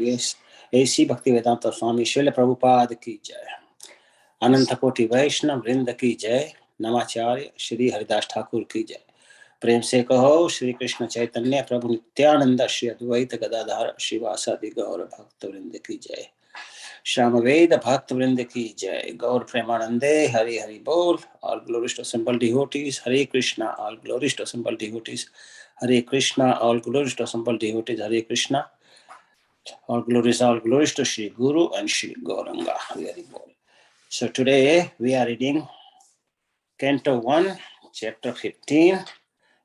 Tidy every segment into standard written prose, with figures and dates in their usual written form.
बोलिए ऐसी भक्ति वेदांत स्वामी श्रील प्रभुपाद की जय। अनंत कोटि वैष्णव वृंद की जय। नमाचार्य श्री हरिदास ठाकुर की जय। प्रेम से कहो श्री कृष्ण चैतन्य प्रभु नित्यानंद श्री अद्वैत गदाधर श्रीवासादि गौर भक्त वृंद की जय। श्याम वेद भक्त वृंद की जय। गौर प्रेमानंदे हरि हरि बोल। All glories to simple devotees. Hare Krishna. All glories to simple devotees. Hare Krishna. All glories to simple devotees. Hare Krishna. All glories to Shri Guru and Shri Gauranga. Hare Hari Bol. So today we are reading Canto 1, Chapter 15,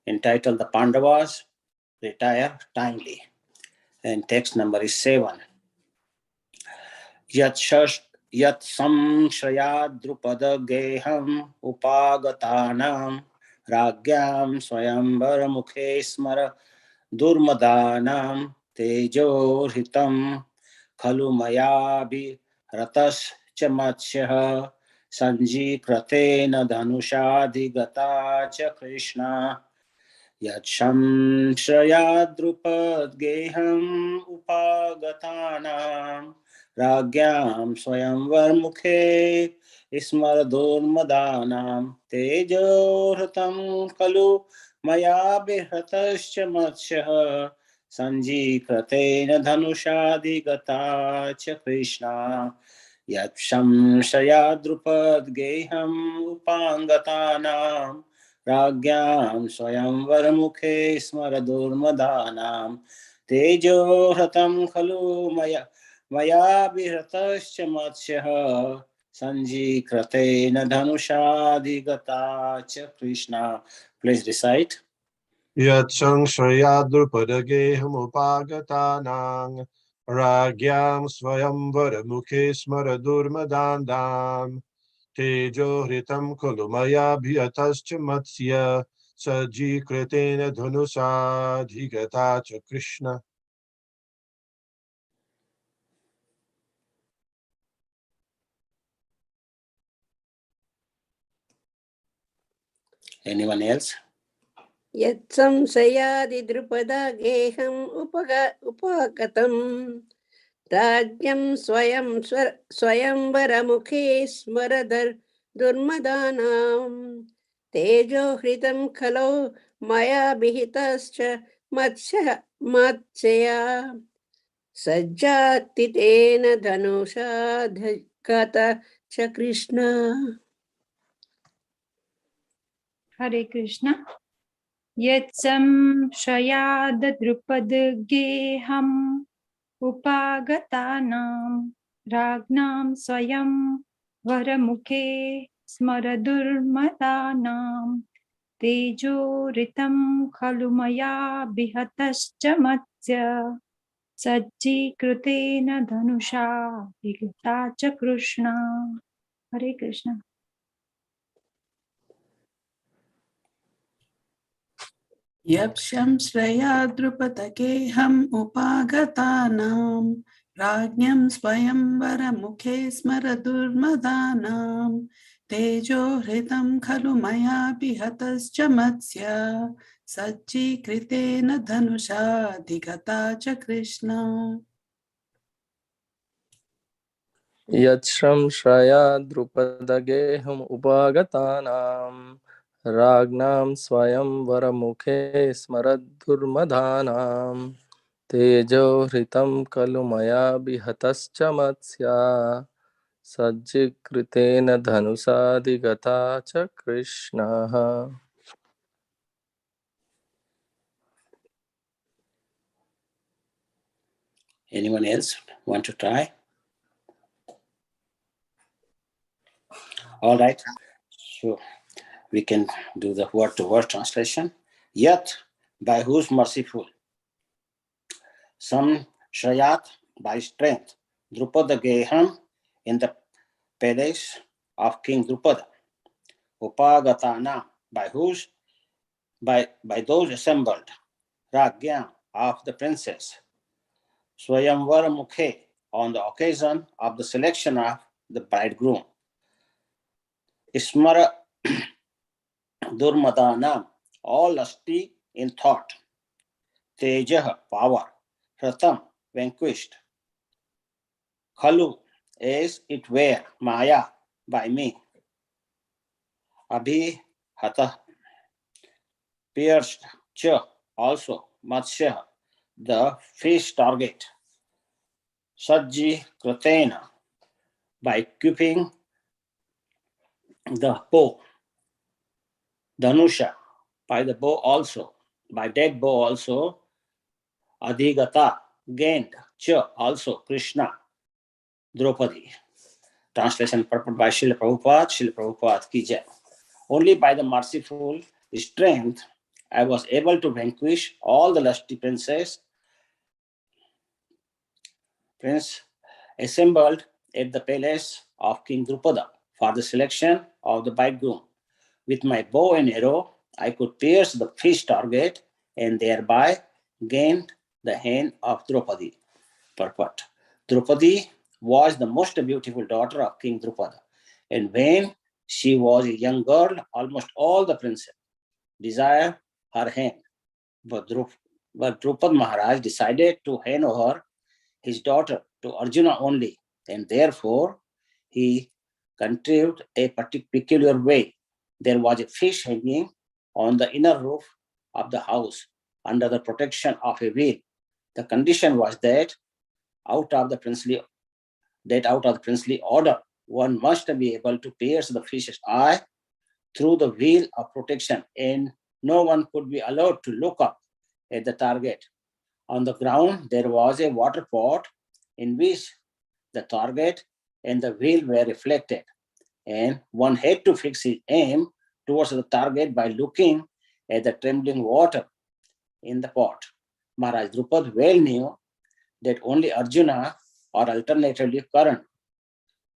entitled The Pandavas Retire Timely. And text number is 7. Yat samshrayad drupada geham upagatanam ragyam swayamvar mukhe smara durmadanam tejo hitam khalu mayabi ratas chamatsya sanjikratena dhanushadhigata cha Krishna. Yat samshrayad drupad geham upagatanam Ragyam Swayamvar Mukhe Ismaradurmadanam Tejorhatam Kalu Maya Bihatascha Matsyaha Sanjikratena Dhanushadi Gata Cha Krishna. Yat Shamshaya Drupad Geham Upangatanam Ragyam Swayamvar Mukhe Ismaradurmadanam Tejorhatam Kalu Maya Bihratascha Matsyaha Sanjikratena Dhanushadhigata cha Krishna. Please recite. Yat Shanshayadrupadageham upagatanang Ragyam Swayamvara Mukhe Smaradurmadandam Tejo Hritam Kulumaya Bhyatascha Matsya Sajikratena Dhanushadhigata cha Krishna. Anyone else? Yat samsayadi drupada geham upagatam Rajyam swayamvara mukhe smaradar durmadanam Tejo hritam khalo maya bihitascha matsya sajjatitena dhanusha dhikata cha Krishna. Hare Krishna. Yatsam shayad drupad geham upagatanam ragnam swayam varamukhe smaradurmadanam tejo ritam khalumaya bihatascha matsya sajjikrutena dhanusha vigata cha Krishna. Hare Krishna. Yapsham Shreya Drupadageham Upagatanam Rajnyam Swayamvara Mukhe Smaradurmadanam Tejo Hritam Khalu Maya Bihatascha Matsya Sajjikritena Dhanusha Dhigata cha Krishna. Yatshram Shraya Drupadageham Upagatanam Ragnam Swayam Varamukhe Smaradurmadhanam Tejo Hritam Kalumaya Bihatascha Matsya Sajjikritena Dhanusadhigata cha Krishna. Anyone else want to try? All right. So we can do the word-to-word translation. Yat, by whose merciful. Some Shrayat, by strength. Drupada Geham, in the palace of King Drupada. Upagatana, by whose, by those assembled. Ragyam, of the princess. Swayamvara Mukhe, on the occasion of the selection of the bridegroom. Smara Durmadanam, all lusty in thought. Tejah, power. Hratam, vanquished. Khalu is it were, Maya by me. Abhi hata pierced, cha also, Matsya the fish target. Sajji Kratena by equipping the bow. Dhanusha by the bow also, by that bow also. Adhigata gained, cha also, Krishna, Draupadi. Translation purport by Srila Prabhupada. Srila Prabhupada ki jai. Only by the merciful strength I was able to vanquish all the lusty prince assembled at the palace of King Drupada for the selection of the bridegroom. With my bow and arrow, I could pierce the fish target and thereby gain the hand of Draupadi. Purport. Draupadi was the most beautiful daughter of King Drupada, and when she was a young girl, almost all the princes desired her hand. But Drupad Maharaj decided to hand over his daughter to Arjuna only, and therefore he contrived a peculiar way. There was a fish hanging on the inner roof of the house under the protection of a wheel. The condition was that out of the princely order, one must be able to pierce the fish's eye through the wheel of protection, and no one could be allowed to look up at the target. On the ground, there was a water pot in which the target and the wheel were reflected, and one had to fix his aim towards the target by looking at the trembling water in the pot. Maharaj Drupad well knew that only Arjuna or alternatively Karan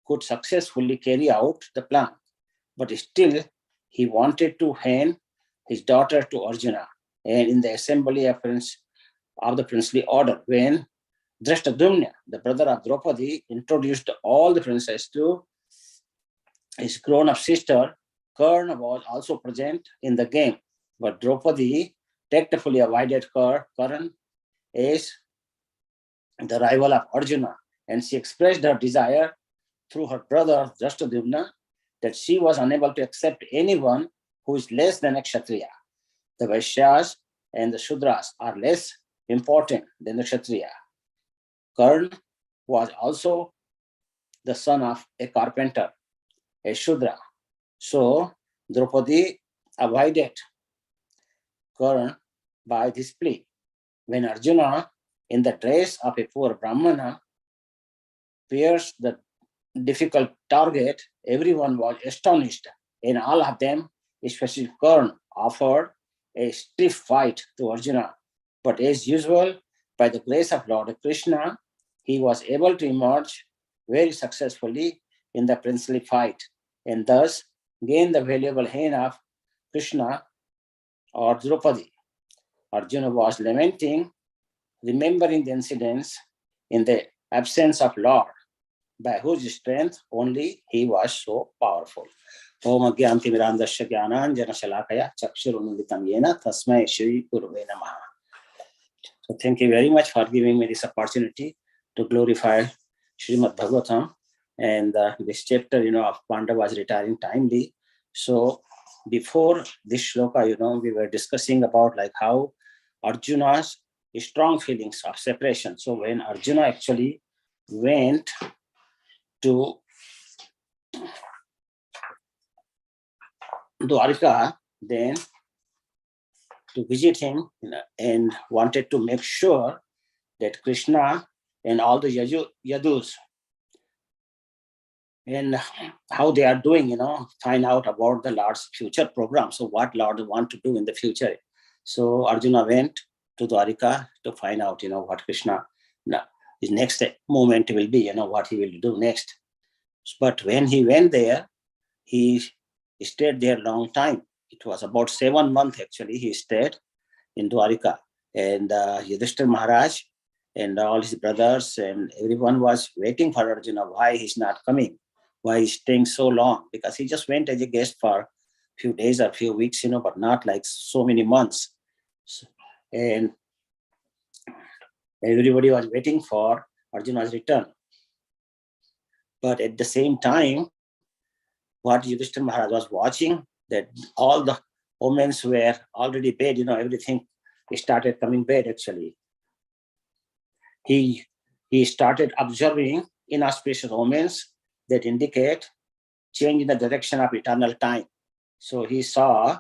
could successfully carry out the plan, but still he wanted to hand his daughter to Arjuna. And in the assembly of the princely order, when Drashtadumna, the brother of Draupadi, introduced all the princes to his grown-up sister, Karna was also present in the game, but Draupadi tactfully avoided Karan as the rival of Arjuna, and she expressed her desire through her brother Drashtadumna that she was unable to accept anyone who is less than a Kshatriya. The Vaishyas and the Shudras are less important than the Kshatriya. Karna was also the son of a carpenter, a Shudra. So Draupadi avoided Karna by this plea. When Arjuna, in the dress of a poor Brahmana, pierced the difficult target, everyone was astonished, and all of them, especially Karna, offered a stiff fight to Arjuna. But as usual, by the grace of Lord Krishna, he was able to emerge very successfully in the princely fight, and thus gain the valuable hand of Krishna or Draupadi. Arjuna was lamenting, remembering the incidents in the absence of Lord, by whose strength only he was so powerful. Om Agyanti Mirandasya Gyananjana Shalakaya Chakshurunvitam Yena Tasmai Shri Gurave Namaha. So thank you very much for giving me this opportunity to glorify Srimad Bhagavatam. And this chapter, of Pandava was retiring timely. So before this shloka, we were discussing about like how Arjuna's strong feelings of separation. So when Arjuna actually went to Dwarika, then to visit him, and wanted to make sure that Krishna and all the Yadus and how they are doing, find out about the Lord's future program. So what Lord want to do in the future. So Arjuna went to Dwarika to find out, what Krishna, his next moment will be, what he will do next. But when he went there, he stayed there a long time. It was about 7 months actually he stayed in Dwarika. And Yudhishthira Maharaj and all his brothers and everyone was waiting for Arjuna. Why he's not coming? Why he's staying so long? Because he just went as a guest for a few days or a few weeks, but not like so many months. And everybody was waiting for Arjuna's return. But at the same time, what Yudhishthira Maharaj was watching, that all the omens were already bad, everything started coming bad actually. He started observing inauspicious omens that indicate change in the direction of eternal time. So he saw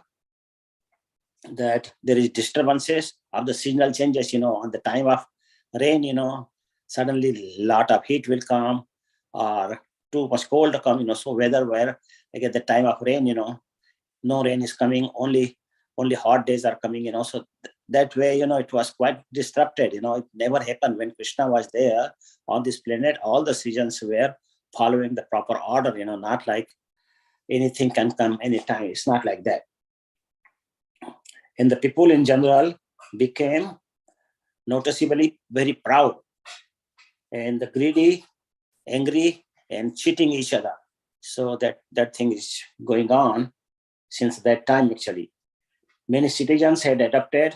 that there is disturbances of the seasonal changes, on the time of rain, suddenly a lot of heat will come, or too much cold to come, so weather where like at the time of rain, no rain is coming, only hot days are coming, so that way, it was quite disrupted, it never happened when Krishna was there on this planet. All the seasons were following the proper order, not like anything can come anytime. It's not like that. And the people in general became noticeably very proud, and the greedy, angry, and cheating each other. So that thing is going on since that time actually. Many citizens had adopted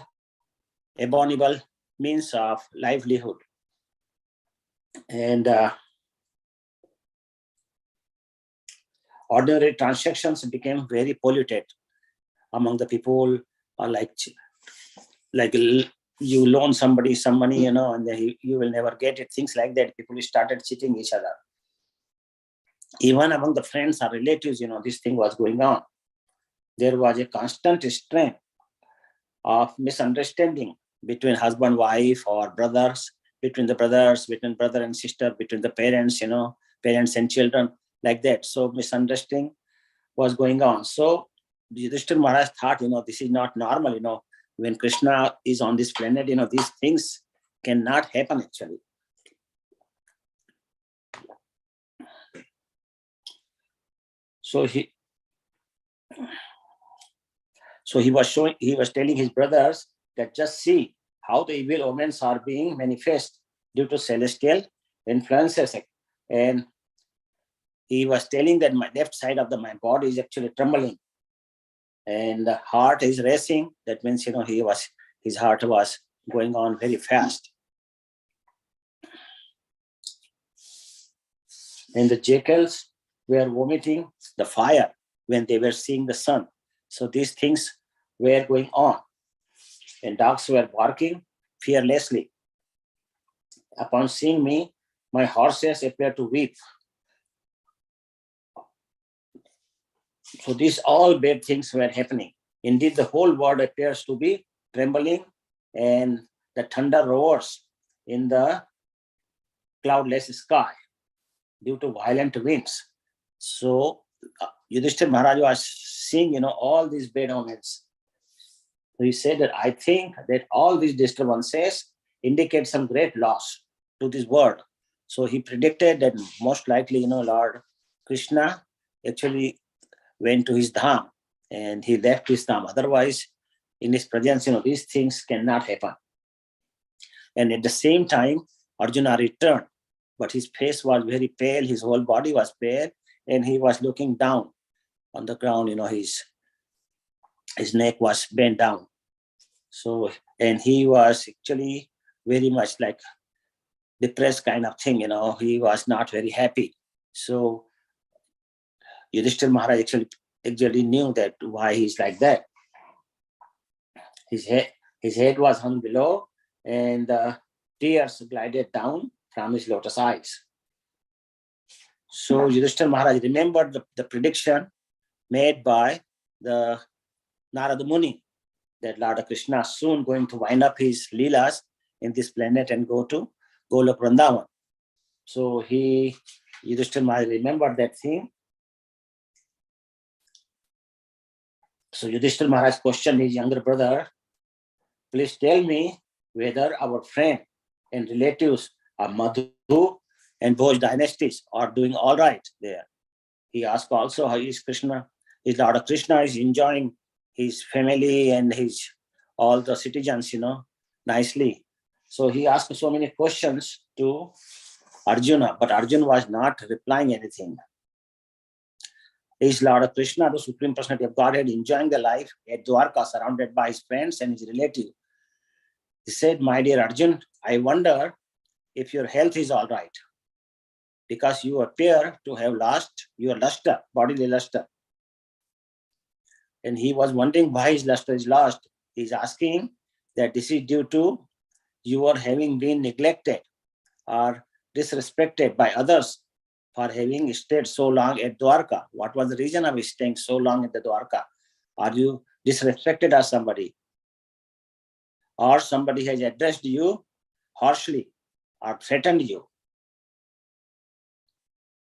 abominable means of livelihood. And ordinary transactions became very polluted among the people, like you loan somebody some money, and then you will never get it, things like that. People started cheating each other. Even among the friends or relatives, this thing was going on. There was a constant strain of misunderstanding between husband, wife, or brothers, between brother and sister, between the parents, parents and children, like that. So misunderstanding was going on. So Yudhishthira Maharaj thought, this is not normal, when Krishna is on this planet, these things cannot happen actually. So he was telling his brothers that just see how the evil omens are being manifest due to celestial influences. And he was telling that my left side of my body is actually trembling, and the heart is racing. That means, his heart was going on very fast. And the jackals were vomiting the fire when they were seeing the sun. So these things were going on. And dogs were barking fearlessly. Upon seeing me, my horses appeared to weep. So these all bad things were happening. Indeed, the whole world appears to be trembling, and the thunder roars in the cloudless sky due to violent winds. So Yudhishthira Maharaj was seeing, all these bad omens. So he said that I think that all these disturbances indicate some great loss to this world. So he predicted that most likely, Lord Krishna actually went to his dham and he left his dham. Otherwise, in his presence, these things cannot happen. And at the same time, Arjuna returned, but his face was very pale, his whole body was pale, and he was looking down on the ground, his neck was bent down. So, and he was actually very much like depressed kind of thing, he was not very happy. So Yudhishthira Maharaj actually knew that why he's like that. His head was hung below, and tears glided down from his lotus eyes. So Yudhishthira Maharaj remembered the prediction made by the Narada Muni, that Lord Krishna soon going to wind up his leelas in this planet and go to Golok Vrindavan. So Yudhishthira Maharaj remembered that thing. So Yudhishthira Maharaj questioned his younger brother, please tell me whether our friend and relatives of Madhu and Bhoj dynasties are doing all right there. He asked also how is Lord Krishna is enjoying his family and all the citizens, nicely. So he asked so many questions to Arjuna, but Arjuna was not replying anything. Is Lord Krishna, the Supreme Personality of Godhead, enjoying the life at Dwarka, surrounded by his friends and his relative? He said, my dear Arjun, I wonder if your health is all right. because you appear to have lost your luster, bodily luster. And he was wondering why his luster is lost. He's asking that this is due to your having been neglected or disrespected by others for having stayed so long at Dwarka. What was the reason of staying so long at the Dwarka? Are you disrespected or somebody? Or somebody has addressed you harshly or threatened you?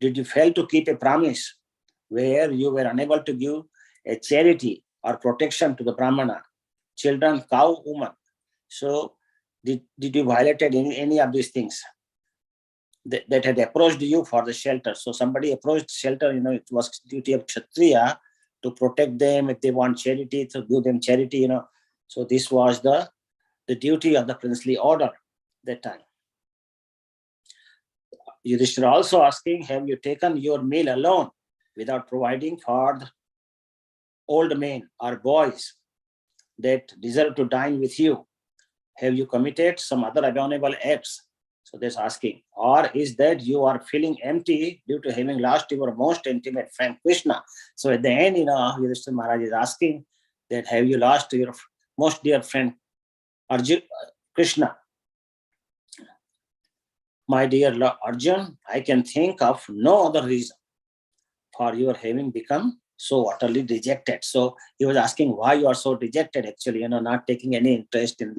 Did you fail to keep a promise where you were unable to give a charity or protection to the Brahmana, children, cow, woman? So did you violate any of these things that had approached you for the shelter? So somebody approached shelter, it was duty of Kshatriya to protect them. If they want charity, to give them charity, So this was the duty of the princely order that time. Yudhishthira also asking, have you taken your meal alone without providing for the old men or boys that deserve to dine with you? Have you committed some other abominable acts? So that's asking. Or is that you are feeling empty due to having lost your most intimate friend Krishna? So at the end, Yudhishthira Maharaj is asking that have you lost your most dear friend Arjun, Krishna? My dear Arjun, I can think of no other reason for your having become so utterly dejected. So he was asking why you are so dejected, actually, not taking any interest in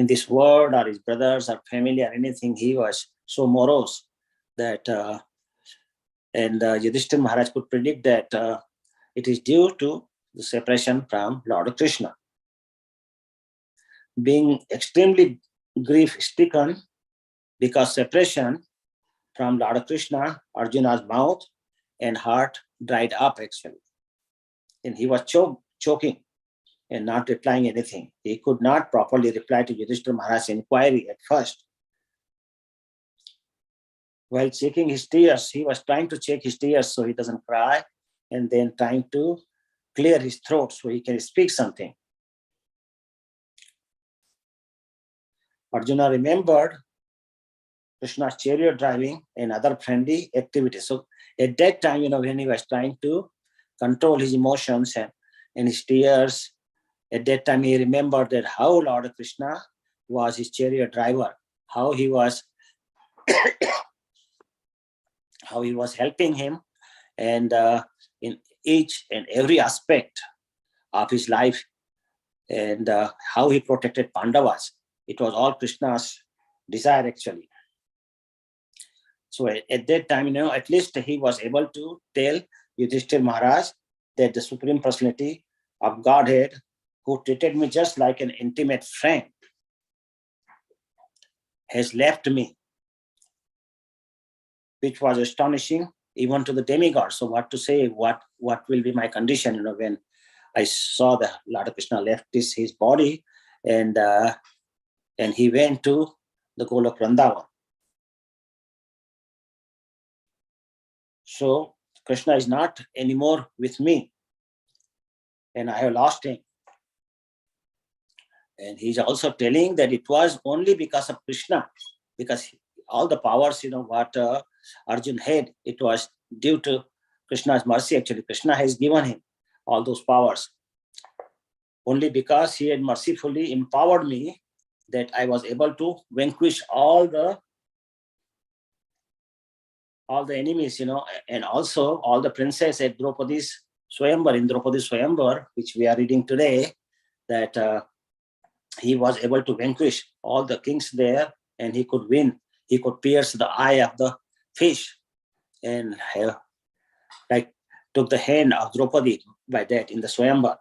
this world or his brothers or family or anything. He was so morose that, Yudhishthira Maharaj could predict that it is due to the separation from Lord Krishna. Being extremely grief-stricken because separation from Lord Krishna, Arjuna's mouth and heart dried up, actually. And he was choking and not replying anything. He could not properly reply to Yudhishthira Maharaj's inquiry at first. While checking his tears, he was trying to check his tears so he doesn't cry, and then trying to clear his throat so he can speak something. Arjuna remembered Krishna's chariot driving and other friendly activities. So at that time, when he was trying to control his emotions and his tears, at that time he remembered that how Lord Krishna was his chariot driver, how he was helping him, and in each and every aspect of his life, and how he protected Pandavas. It was all Krishna's desire, actually. So at that time, at least he was able to tell Yudhishthira Maharaj that the Supreme Personality of Godhead, who treated me just like an intimate friend, has left me, which was astonishing even to the demigod. So what to say, what will be my condition, when I saw the Lord Krishna left his body and he went to the Golok Vrindavan. So Krishna is not anymore with me, and I have lost him. And he's also telling that it was only because of Krishna, because all the powers, what Arjun had, it was due to Krishna's mercy. Actually, Krishna has given him all those powers. Only because he had mercifully empowered me that I was able to vanquish all the enemies, and also all the princesses at Draupadi's Swayamvar, in Draupadi's Swayamvar, which we are reading today, that he was able to vanquish all the kings there, and he could win. He could pierce the eye of the fish and took the hand of Draupadi by that in the Swayamvar.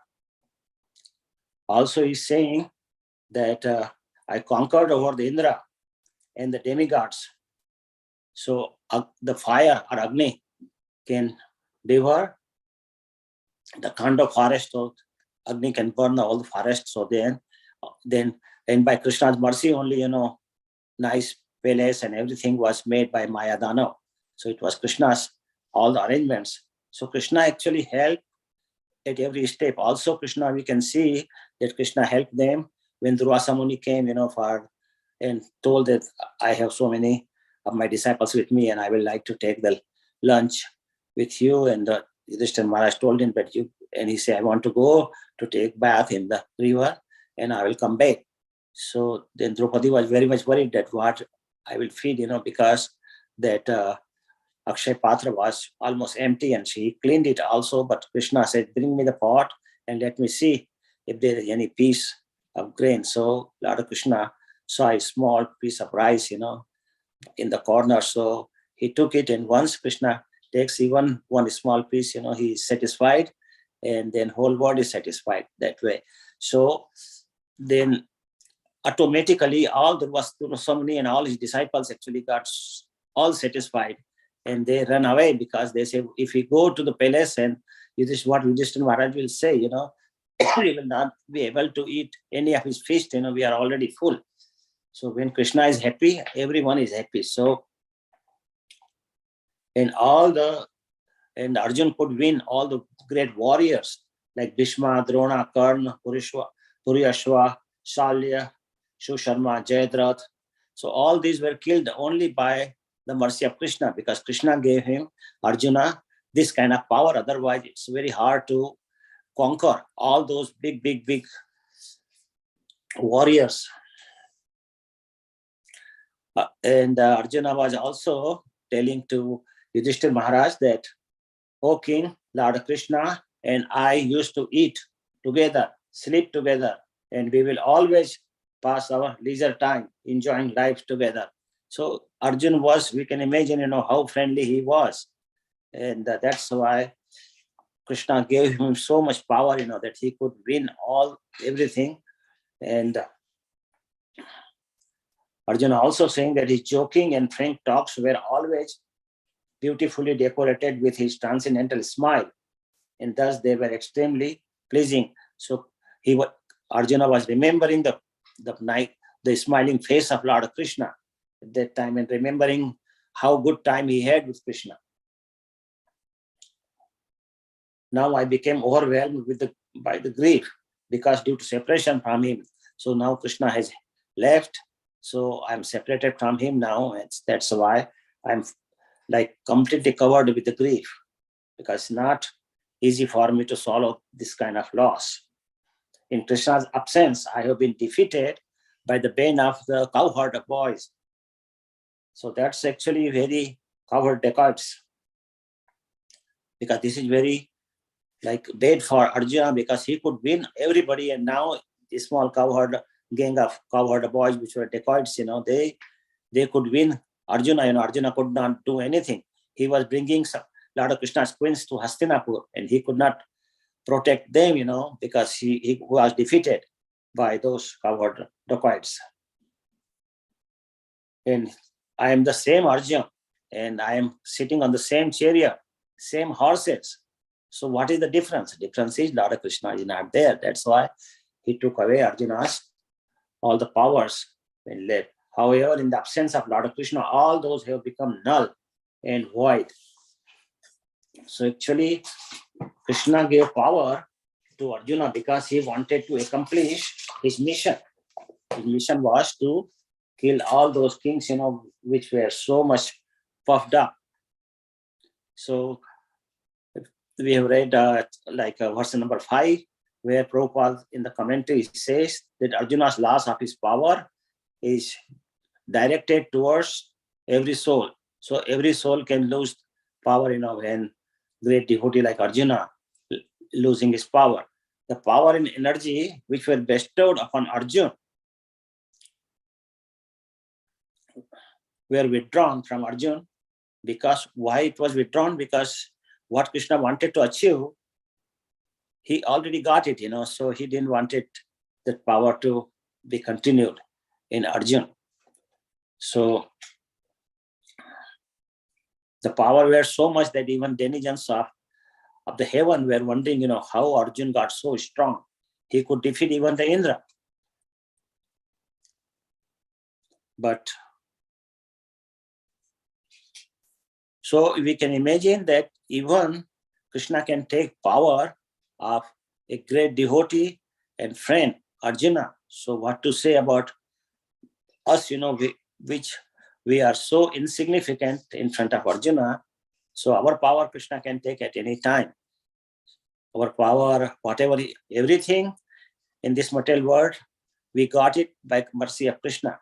Also, he's saying that I conquered over the Indra and the demigods. So the fire or Agni can devour the Khanda forest, so Agni can burn all the forest. So then by Krishna's mercy only, nice palace and everything was made by Maya Danav. So it was Krishna's, all the arrangements. So Krishna actually helped at every step. Also Krishna, we can see that Krishna helped them when Durvasa Muni came, and told that I have so many of my disciples with me, and I will like to take the lunch with you. And Yudhishthira Maharaj told him that and he said, I want to go to take bath in the river, and I will come back. So then Draupadi was very much worried that what I will feed, because that Akshay Patra was almost empty, and she cleaned it also. But Krishna said, bring me the pot and let me see if there is any piece of grain. So Lord Krishna saw a small piece of rice, in the corner. So he took it, and once Krishna takes even one small piece, he is satisfied, and then whole world is satisfied that way. So then automatically all the Samuni and all his disciples actually got all satisfied, and they run away because they say, if we go to the palace and this is what Yudhishthira Maharaj will say, we will not be able to eat any of his feast, we are already full. So when Krishna is happy, everyone is happy. So and Arjun could win all the great warriors like Bhishma, Drona, Karna, Purishwa, Shalya, Shusharma, Jayadratha. So all these were killed only by the mercy of Krishna, because Krishna gave him, Arjuna, this kind of power. Otherwise, it's very hard to conquer all those big warriors. And Arjuna was also telling to Yudhishthira Maharaj that, O King, Lord Krishna and I used to eat together, sleep together, and we will always pass our leisure time enjoying life together. So Arjun was, we can imagine, how friendly he was. And that's why Krishna gave him so much power, that he could win everything. And Arjuna also saying that his joking and frank talks were always beautifully decorated with his transcendental smile, and thus they were extremely pleasing. So Arjuna was remembering the smiling face of Lord Krishna at that time, and remembering how good time he had with Krishna. Now I became overwhelmed by the grief, because due to separation from him. So now Krishna has left, so I'm separated from him now, and that's why I'm like completely covered with the grief, because it's not easy for me to swallow this kind of loss. In Krishna's absence, I have been defeated by the bane of the cowherd boys. So that's actually very cowherd dacoits, because this is very bad for Arjuna, because he could win everybody, and now the small gang of cowherd boys, which were dacoits, they could win Arjuna. Arjuna could not do anything. He was bringing Lord Krishna's queens to Hastinapur, and he could not protect them, because he was defeated by those cowherd dacoits. And I am the same Arjuna, and I am sitting on the same chariot, same horses. So what is the difference? The difference is Lord Krishna is not there. That's why he took away Arjuna's all the powers when led. However, in the absence of Lord Krishna, all those have become null and void. So actually, Krishna gave power to Arjuna because he wanted to accomplish his mission. His mission was to kill all those kings, which were so much puffed up. So we have read verse number 5, where Prabhupada in the commentary says that Arjuna's loss of his power is directed towards every soul. So every soul can lose power, when great devotee like Arjuna losing his power. The power and energy which were bestowed upon Arjuna were withdrawn from Arjuna. Because why it was withdrawn? Because what Krishna wanted to achieve, he already got it, so he didn't want that power to be continued in Arjuna. So the power were so much that even denizens of the heaven were wondering, how Arjuna got so strong. He could defeat even the Indra. But so we can imagine that even Krishna can take power of a great devotee and friend, Arjuna. So what to say about us, which we are so insignificant in front of Arjuna. So our power Krishna can take at any time. Our power, whatever, everything in this material world, we got it by mercy of Krishna.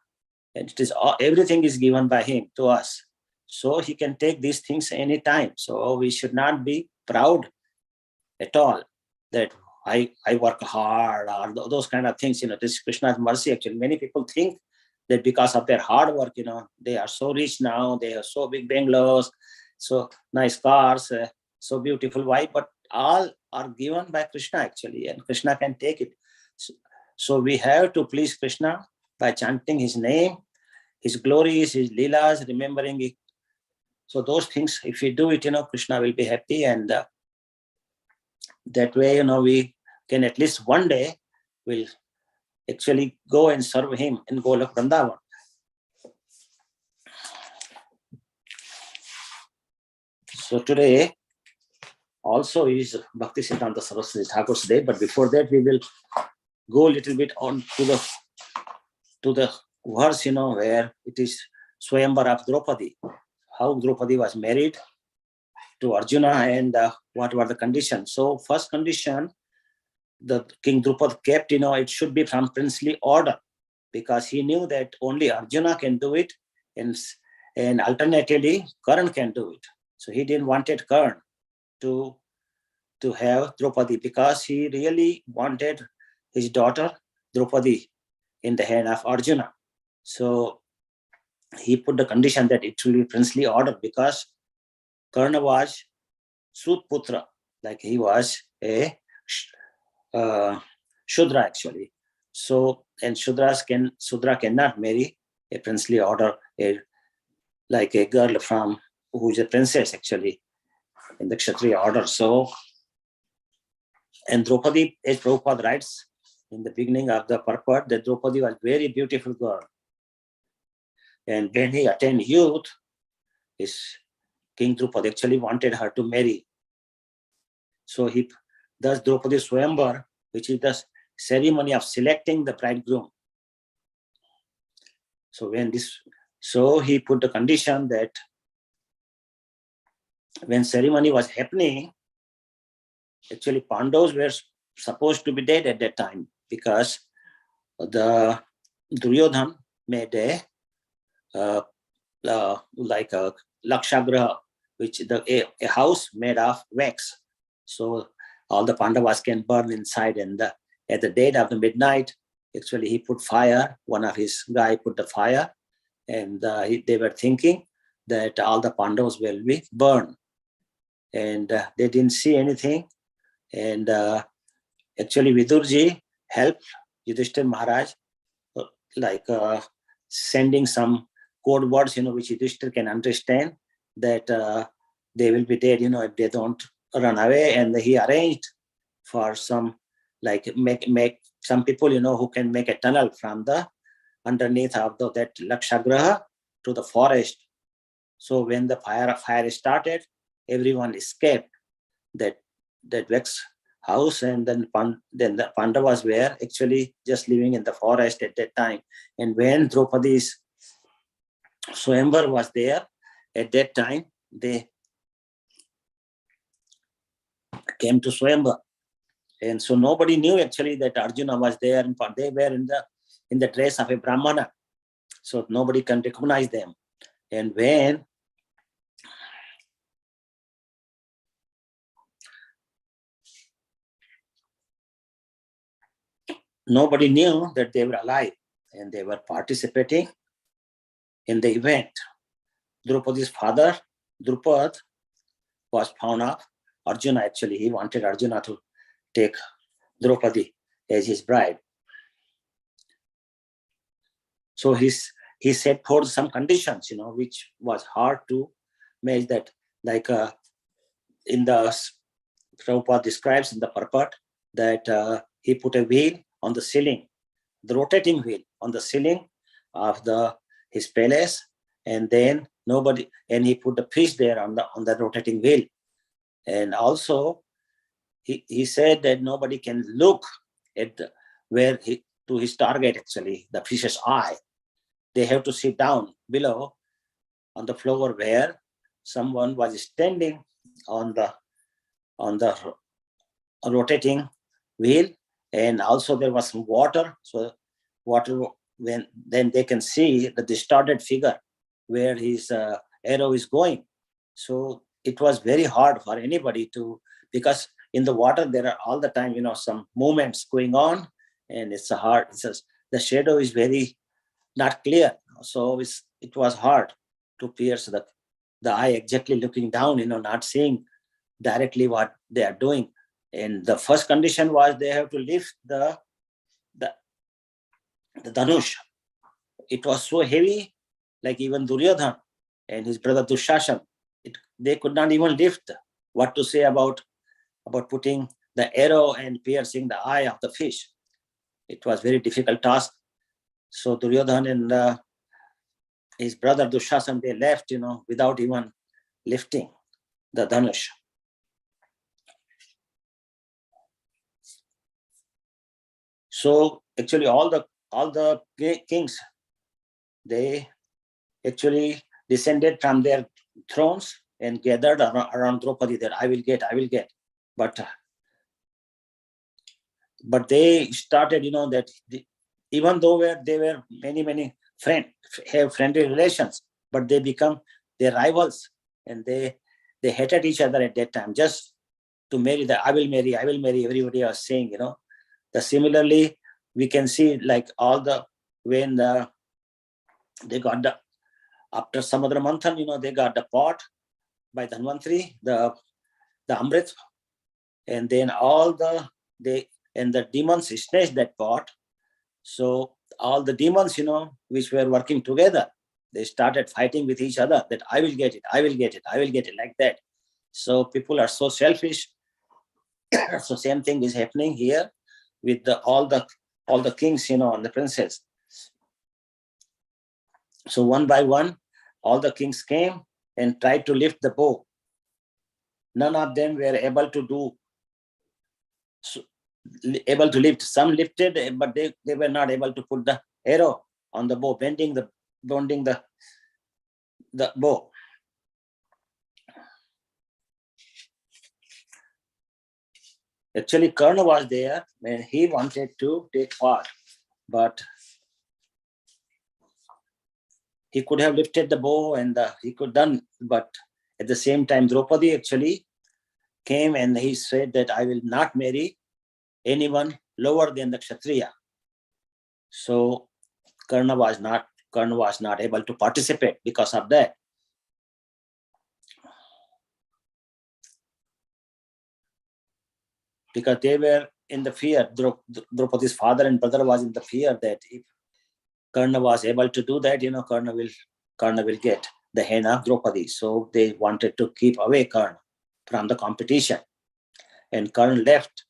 And it is everything is given by him to us. So he can take these things any time. So we should not be proud at all that I work hard or those kind of things. This is Krishna's mercy. Actually, many people think that because of their hard work, they are so rich now, they have so big bungalows, so nice cars, so beautiful wife, but all are given by Krishna actually, and Krishna can take it. So we have to please Krishna by chanting his name, his glories, his leelas, remembering it. So those things, if we do it, Krishna will be happy, and that way, we can at least one day will actually go and serve him in Golok Vrindavan. So today also is Bhakti Siddhanta Saraswati Thakur's day, but before that we will go a little bit on to the verse, where it is Swayamvar of Draupadi, how Draupadi was married to Arjuna, and what were the conditions. So first condition, the King Drupad kept, it should be from princely order, because he knew that only Arjuna can do it, and alternatively Karan can do it. So he didn't wanted Karan to have Draupadi, because he really wanted his daughter Draupadi in the hand of Arjuna. So he put the condition that it should be princely order, because Karna was Sudputra, like he was a Shudra actually. So, and Shudra cannot marry a princely order, like a girl who is a princess actually in the Kshatriya order. So, and Draupadi, as Prabhupada writes in the beginning of the purport, that Draupadi was a very beautiful girl. And when he attained youth, his King Draupadi actually wanted her to marry. So he does Draupadi Swayamvar, which is the ceremony of selecting the bridegroom. So he put the condition that when ceremony was happening, actually Pandavas were supposed to be dead at that time, because the Duryodhan made like a Lakshagraha, which a house made of wax. So all the Pandavas can burn inside, and at the dead of the midnight, actually he put fire. One of his guy put the fire, and they were thinking that all the Pandavas will be burned, and they didn't see anything. And actually Vidurji helped Yudhishthir Maharaj, like sending some code words, which Yudhishthir can understand, that they will be dead, if they don't run away. And he arranged for some, like make some people, who can make a tunnel from the underneath of that Lakshagraha to the forest. So when the fire started, everyone escaped that wax house, and then the Pandavas were actually just living in the forest at that time. And when Draupadi's Swayamvar was there, at that time they came to Swayamvar, and so nobody knew actually that Arjuna was there, and they were in the dress of a Brahmana, so nobody can recognize them. And when nobody knew that they were alive and they were participating in the event, Draupadi's father, Drupad, was found out Arjuna. Actually, he wanted Arjuna to take Draupadi as his bride. So he set forth some conditions, which was hard to match that. Like in the Prabhupada describes in the purport that he put a wheel on the ceiling, the rotating wheel on the ceiling of his palace, and then he put the priest there on the rotating wheel. And also he said that nobody can look at to his target, actually, the priest's eye. They have to sit down below on the floor where someone was standing on the rotating wheel, and also there was some water. So water, then they can see the distorted figure where his arrow is going. So it was very hard for anybody to, because in the water there are all the time some movements going on, and the shadow is very not clear. So it was hard to pierce the eye exactly looking down, not seeing directly what they are doing. And the first condition was they have to lift the dhanush. It was so heavy, like even Duryodhan and his brother Dushasan, they could not even lift. What to say about putting the arrow and piercing the eye of the fish? It was very difficult task. So Duryodhan and his brother Dushasan, they left, without even lifting the dhanush. So actually all the kings, they actually descended from their thrones and gathered around Draupadi that I will get. But they started, that even though they were many have friendly relations, but they become their rivals, and they hated each other at that time, just to marry. I will marry. Everybody was saying, Similarly, we can see like when they got after Samudra Manthan, they got the pot by Dhanvantri, the Amrit, and then the demons snatched that pot. So all the demons, which were working together, they started fighting with each other that I will get it, like that. So people are so selfish. So same thing is happening here with all the kings, and the princes. So one by one, all the kings came and tried to lift the bow. None of them were able to lift. Some lifted, but they were not able to put the arrow on the bow, bending the bow. Actually, Karna was there and he wanted to take part, but he could have lifted the bow and he could done. But at the same time, Draupadi actually came and he said that I will not marry anyone lower than the Kshatriya. So Karna was not able to participate because of that. Because they were in the fear, Draupadi's father and brother was in the fear that if Karna was able to do that, Karna will get the hand of Draupadi. So they wanted to keep away Karna from the competition. And Karna left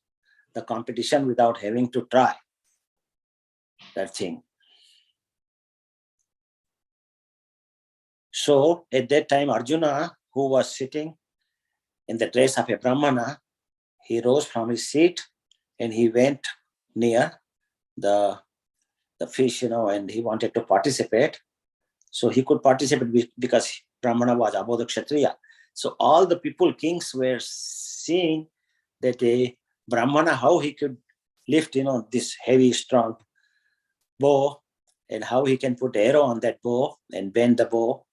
the competition without having to try that thing. So at that time, Arjuna, who was sitting in the dress of a Brahmana, he rose from his seat and he went near the fish, and he wanted to participate. So he could participate because Brahmana was above the Kshatriya. So all the kings were seeing that a Brahmana, how he could lift, this heavy, strong bow, and how he can put arrow on that bow and bend the bow,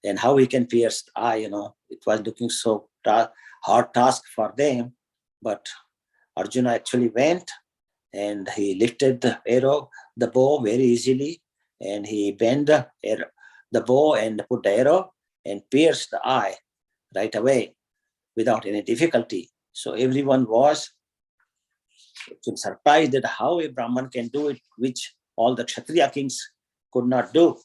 and how he can pierce the eye. It was looking so hard task for them. But Arjuna actually went and he lifted the bow very easily, and he bent the bow and put the arrow and pierced the eye right away without any difficulty. So everyone was surprised that how a Brahman can do it, which all the Kshatriya kings could not do.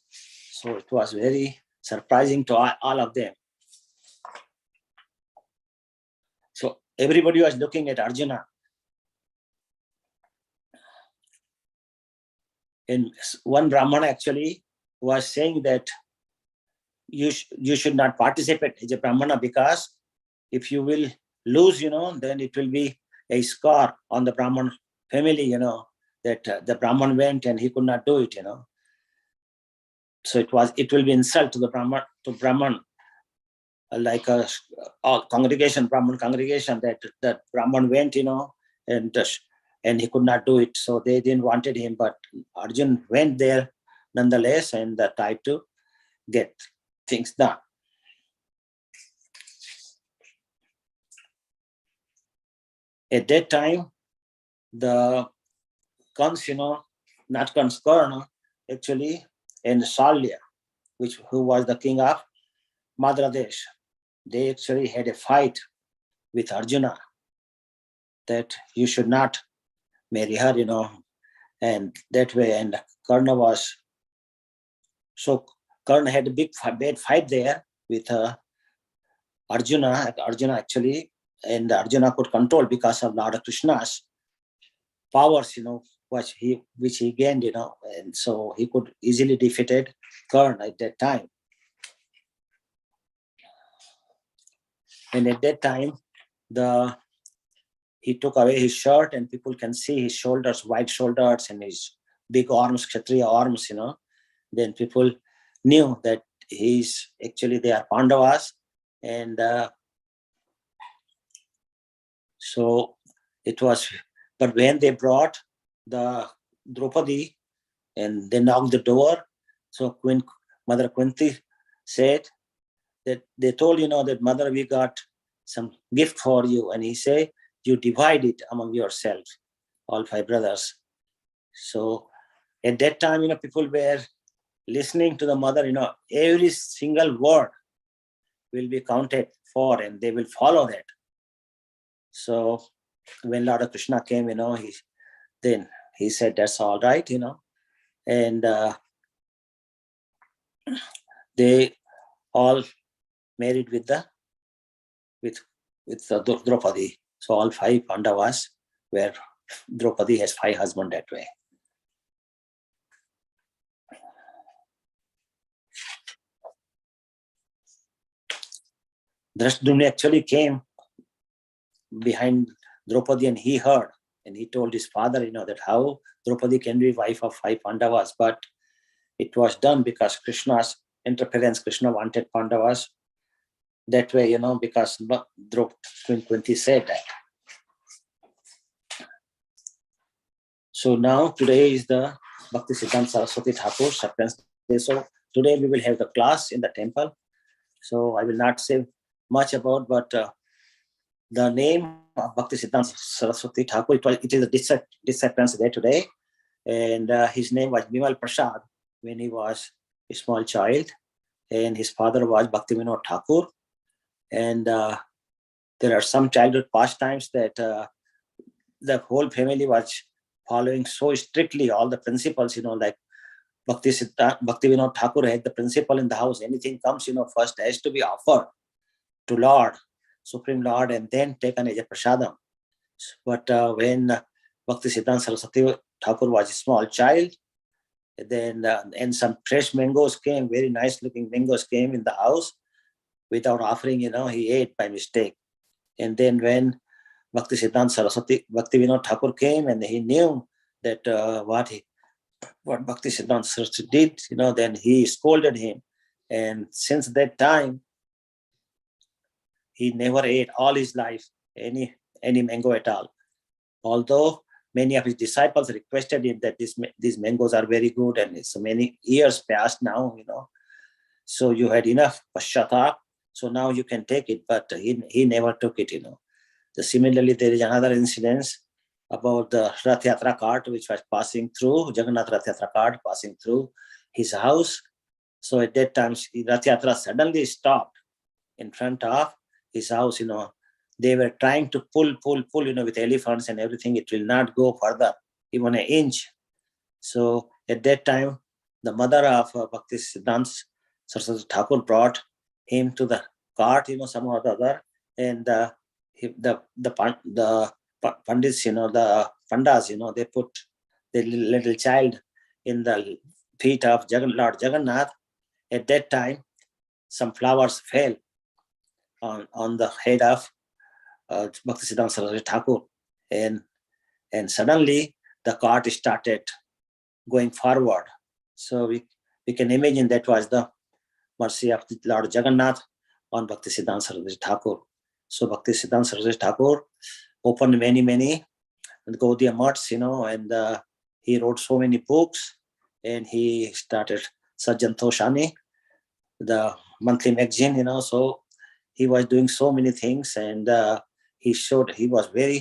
So it was very surprising to all of them. So everybody was looking at Arjuna. And one Brahmana actually was saying that you should not participate as a Brahmana, because if you will lose, then it will be a scar on the Brahman family, that the Brahman went and he could not do it, So it will be insult to the to Brahman, like a congregation, Brahman congregation, that Brahman went, and he could not do it. So they didn't wanted him, but Arjun went there nonetheless and tried to get things done. At that time, the Kans, not Kans, Karna, actually, and Shalya, who was the king of Madradesh, they actually had a fight with Arjuna that you should not marry her, and that way. And Karna was, so Karna had a bad fight there with Arjuna actually, and Arjuna could control because of Lord Krishna's powers, which he gained, and so he could easily defeated Karna at that time. And at that time, he took away his shirt, and people can see his shoulders, wide shoulders, and his big arms, Kshatriya arms, Then people knew that they are Pandavas, and so it was. But when they brought the Draupadi and they knocked the door, so Mother Kunti said that they told, that Mother, we got some gift for you, and he said, you divide it among yourselves, all 5 brothers. So at that time, people were listening to the mother, every single word will be counted for, and they will follow that. So when Lord Krishna came, then he said, that's all right, and they all married with the Draupadi. So all 5 Pandavas, where Draupadi has 5 husbands that way. Drashdyumna actually came behind Draupadi, and he heard, and he told his father, that how Draupadi can be wife of 5 Pandavas. But it was done because Krishna's interference. Krishna wanted Pandavas that way, because Queen Kunti said that. So now today is the Bhakti Siddhanta Saraswati Thakur Saptans Day. So today we will have the class in the temple. So I will not say much about, but the name of Bhakti Siddhanta Saraswati Thakur, it is a disciplines day today. And his name was Bimal Prasad when he was a small child. And his father was Bhaktivinoda Thakur. And there are some childhood pastimes that the whole family was following so strictly all the principles, like Bhaktivinoda Thakur had the principle in the house. Anything comes, first has to be offered to Lord, Supreme Lord, and then taken as a prasadam. But when Bhakti Siddhanta Saraswati Thakur was a small child, then and some fresh mangoes came, very nice looking mangoes came in the house without offering, he ate by mistake. And then when Bhakti Siddhanta Saraswati, Bhaktivinoda Thakur came, and he knew that what Bhakti Siddhanta Saraswati did, then he scolded him. And since that time, he never ate all his life any mango at all. Although many of his disciples requested him that these mangoes are very good, and so many years passed now, so you had enough pashyatap, so now you can take it, but he never took it, So similarly, there is another incident about the Rath Yatra cart which was passing through, Jagannath Rath Yatra cart passing through his house. So at that time, Rath Yatra suddenly stopped in front of his house, They were trying to pull, with elephants and everything. It will not go further, even an inch. So at that time, the mother of Bhakti Siddhanta Saraswati Thakur brought him to the cart, somehow or the other, and the pandits, the pandas, they put the little child in the feet of Lord Jagannath. At that time, some flowers fell on the head of Bhakti Siddhanta Saraswati Thakur, and suddenly the cart started going forward. So we can imagine that was the mercy of the Lord Jagannath on Bhaktisiddhanta Saraswati Thakur. So Bhaktisiddhanta Saraswati Thakur opened many Gaudiya mutts, and he wrote so many books, and he started Sajjantoshani, the monthly magazine, so he was doing so many things, and he was very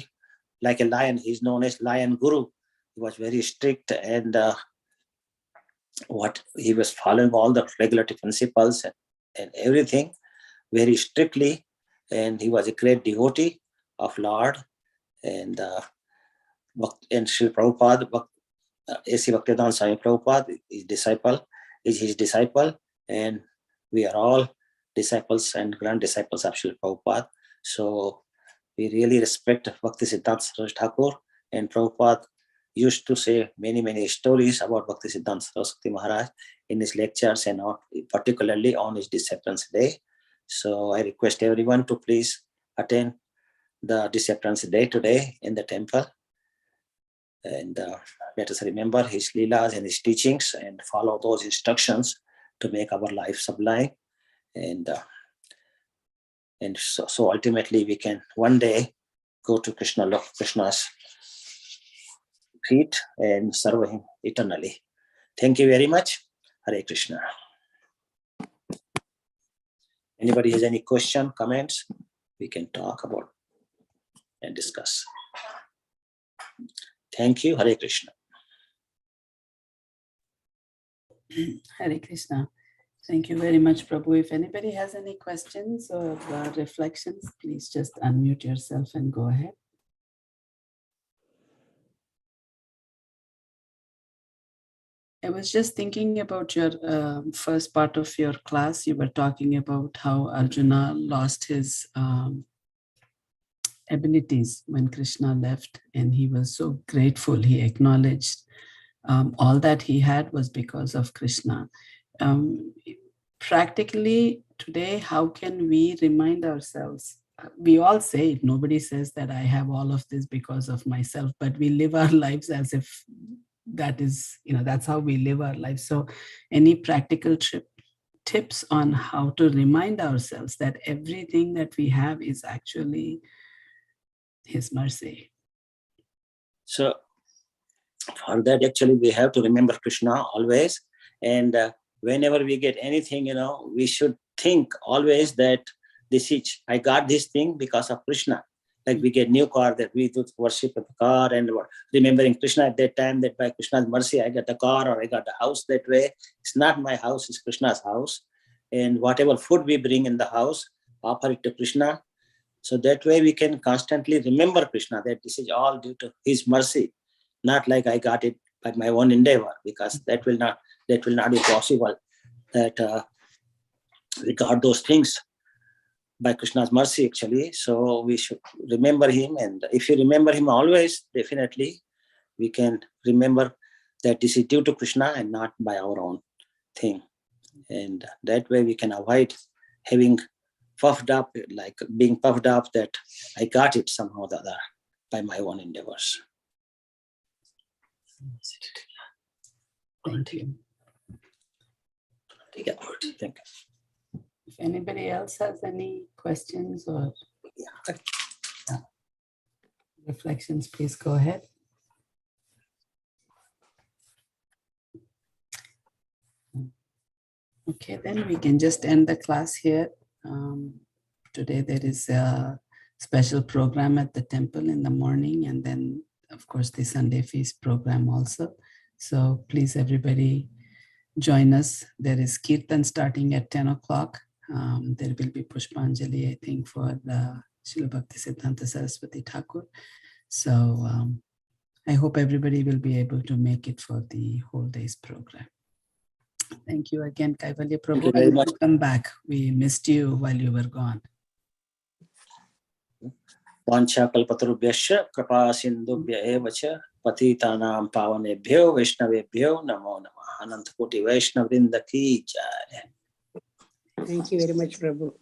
like a lion. He's known as Lion Guru. He was very strict, and he was following all the regulatory principles and everything very strictly, and he was a great devotee of Lord, and Srila Prabhupada, A.C. Bhaktivedanta Swami Prabhupada, is his disciple, and we are all disciples and grand disciples of Srila Prabhupada. So we really respect Bhaktisiddhanta Saraswati Thakur, and Prabhupada used to say many stories about Bhaktisiddhanta Saraswati Maharaj in his lectures, and particularly on his Disappearance Day. So I request everyone to please attend the Disappearance Day today in the temple, and let us remember his leelas and his teachings and follow those instructions to make our life sublime, and so ultimately we can one day go to Krishna's feet and serve him eternally. Thank you very much. Hare Krishna. Anybody has any question, comments, we can talk about and discuss. Thank you. Hare Krishna. Hare Krishna. Thank you very much, Prabhu. If anybody has any questions or reflections, please just unmute yourself and go ahead. I was just thinking about your first part of your class. You were talking about how Arjuna lost his abilities when Krishna left, and he was so grateful. He acknowledged all that he had was because of Krishna. Practically today, how can we remind ourselves? We all say it. Nobody says that I have all of this because of myself, but we live our lives as if that is, that's how we live our lives. So any practical tips on how to remind ourselves that everything that we have is actually his mercy? So for that, actually, we have to remember Krishna always. And whenever we get anything, we should think always that I got this thing because of Krishna. Like we get new car, that we do worship the car, and remembering Krishna at that time, that by Krishna's mercy, I got a car or I got a house that way. It's not my house, it's Krishna's house. And whatever food we bring in the house, offer it to Krishna. So that way we can constantly remember Krishna, that this is all due to his mercy, not like I got it by my own endeavor, because that will not be possible, that we got those things by Krishna's mercy, actually. So we should remember him, and if you remember him always, definitely we can remember that this is due to Krishna and not by our own thing. And that way we can avoid having being puffed up that I got it somehow or the other by my own endeavors. Thank you. Thank you. If anybody else has any questions or reflections, please go ahead. Okay, then we can just end the class here. Today there is a special program at the temple in the morning, and then of course the Sunday feast program also. So please everybody join us. There is Kirtan starting at 10 o'clock. There will be Pushpanjali, I think, for the Srila Bhaktisiddhanta Saraswati Thakur. So I hope everybody will be able to make it for the whole day's program. Thank you again, Kaivalya Prabhu. Thank you very much. Welcome back. We missed you while you were gone. Vancha kalpatarubhyasya kripa sindhubhya eva cha patitanam pavanebhyo vaishnavebhyo namo namah. Ananta koti Vaishnavrinda ki jai. Thank you very much, Prabhu.